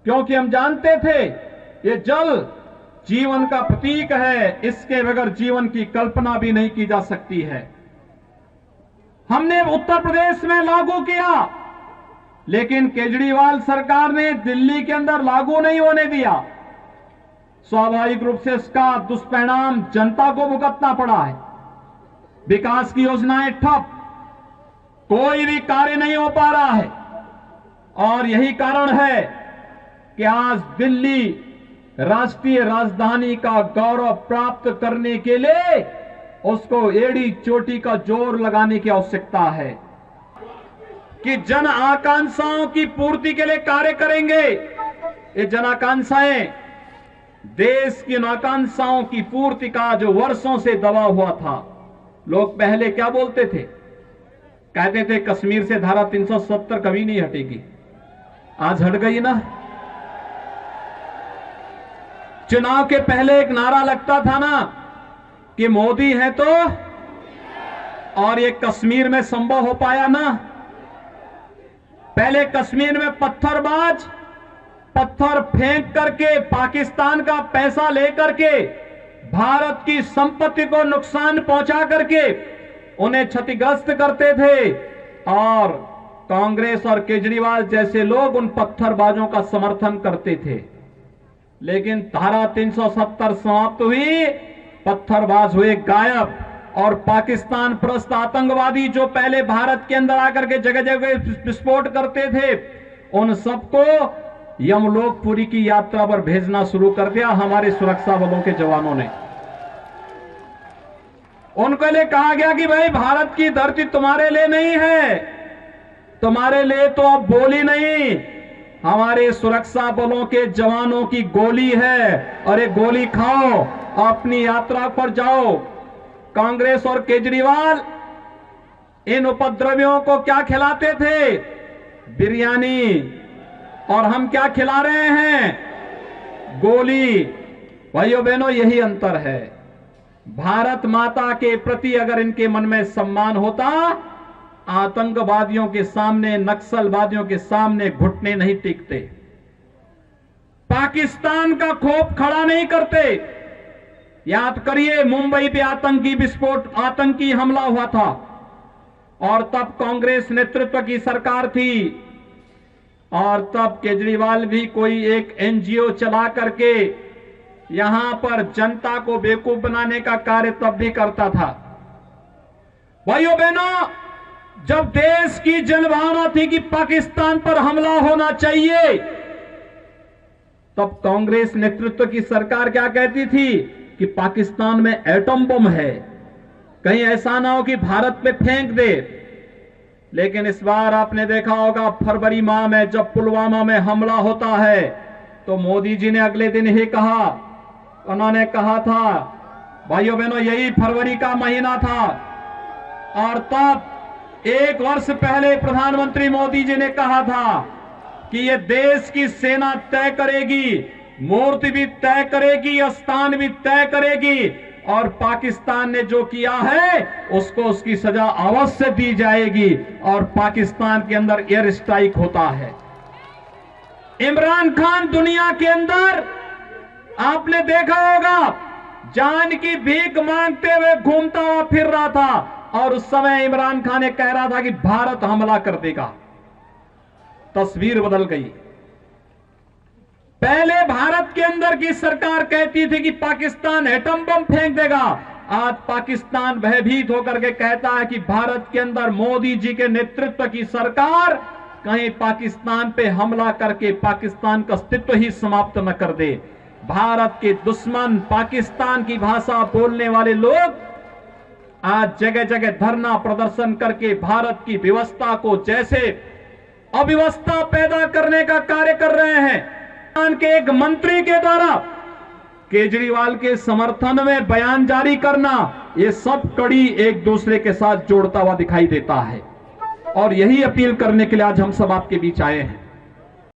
क्योंकि हम जानते थे ये जल जीवन का प्रतीक है, इसके बगैर जीवन की कल्पना भी नहीं की जा सकती है। हमने उत्तर प्रदेश में लागू किया, लेकिन केजरीवाल सरकार ने दिल्ली के अंदर लागू नहीं होने दिया। स्वाभाविक रूप से इसका दुष्परिणाम जनता को भुगतना पड़ा है। विकास की योजनाएं ठप, कोई भी कार्य नहीं हो पा रहा है। और यही कारण है कि आज दिल्ली राष्ट्रीय राजधानी का गौरव प्राप्त करने के लिए उसको एड़ी चोटी का जोर लगाने की आवश्यकता है कि जन आकांक्षाओं की पूर्ति के लिए कार्य करेंगे। ये जन आकांक्षाएं देश की आकांक्षाओं की पूर्ति का जो वर्षों से दबा हुआ था। लोग पहले क्या बोलते थे, कहते थे कश्मीर से धारा 370 कभी नहीं हटेगी। आज हट गई ना। चुनाव के पहले एक नारा लगता था ना कि मोदी है तो, और ये कश्मीर में संभव हो पाया ना। पहले कश्मीर में पत्थरबाज पत्थर फेंक करके पाकिस्तान का पैसा लेकर के भारत की संपत्ति को नुकसान पहुंचा करके उन्हें क्षतिग्रस्त करते थे, और कांग्रेस और केजरीवाल जैसे लोग उन पत्थरबाजों का समर्थन करते थे। लेकिन धारा 370 समाप्त हुई, पत्थरबाज हुए गायब, और पाकिस्तान परस्त आतंकवादी जो पहले भारत के अंदर आकर के जगह जगह विस्फोट करते थे, उन सबको यमलोकपुरी की यात्रा पर भेजना शुरू कर दिया हमारे सुरक्षा बलों के जवानों ने। उनके लिए कहा गया कि भाई भारत की धरती तुम्हारे लिए नहीं है, तुम्हारे लिए तो अब बोली नहीं, हमारे सुरक्षा बलों के जवानों की गोली है, और एक गोली खाओ, अपनी यात्रा पर जाओ। कांग्रेस और केजरीवाल इन उपद्रवियों को क्या खिलाते थे? बिरयानी। और हम क्या खिला रहे हैं? गोली। भाइयों बहनों, यही अंतर है। भारत माता के प्रति अगर इनके मन में सम्मान होता, आतंकवादियों के सामने, नक्सलवादियों के सामने घुटने नहीं टिकते, पाकिस्तान का खौफ खड़ा नहीं करते। याद करिए, मुंबई पे आतंकी विस्फोट, आतंकी हमला हुआ था, और तब कांग्रेस नेतृत्व की सरकार थी, और तब केजरीवाल भी कोई एक एनजीओ चला करके यहां पर जनता को बेवकूफ बनाने का कार्य तब भी करता था। भाइयों बहनों, जब देश की जनभावना थी कि पाकिस्तान पर हमला होना चाहिए, तब कांग्रेस नेतृत्व की सरकार क्या कहती थी कि पाकिस्तान में एटम बम है, कहीं ऐसा ना हो कि भारत पे फेंक दे। लेकिन इस बार आपने देखा होगा, फरवरी माह में जब पुलवामा में हमला होता है, तो मोदी जी ने अगले दिन ही कहा, उन्होंने कहा था, भाइयों बहनों, यही फरवरी का महीना था, और तब एक वर्ष पहले प्रधानमंत्री मोदी जी ने कहा था कि ये देश की सेना तय करेगी, मूर्ति भी तय करेगी, स्थान भी तय करेगी, और पाकिस्तान ने जो किया है उसको उसकी सजा अवश्य दी जाएगी, और पाकिस्तान के अंदर एयर स्ट्राइक होता है। इमरान खान दुनिया के अंदर आपने देखा होगा, जान की भीख मांगते हुए घूमता हुआ फिर रहा था, और उस समय इमरान खान ने कह रहा था कि भारत हमला कर देगा। तस्वीर बदल गई। पहले भारत के अंदर की सरकार कहती थी कि पाकिस्तान एटम बम फेंक देगा, आज पाकिस्तान भयभीत होकर के कहता है कि भारत के अंदर मोदी जी के नेतृत्व की सरकार कहीं पाकिस्तान पे हमला करके पाकिस्तान का अस्तित्व ही समाप्त न कर दे। भारत के दुश्मन, पाकिस्तान की भाषा बोलने वाले लोग आज जगह जगह धरना प्रदर्शन करके भारत की व्यवस्था को जैसे अव्यवस्था पैदा करने का कार्य कर रहे हैं। के एक मंत्री के द्वारा केजरीवाल के समर्थन में बयान जारी करना, ये सब कड़ी एक दूसरे के साथ जोड़ता हुआ दिखाई देता है, और यही अपील करने के लिए आज हम सब आपके बीच आए हैं।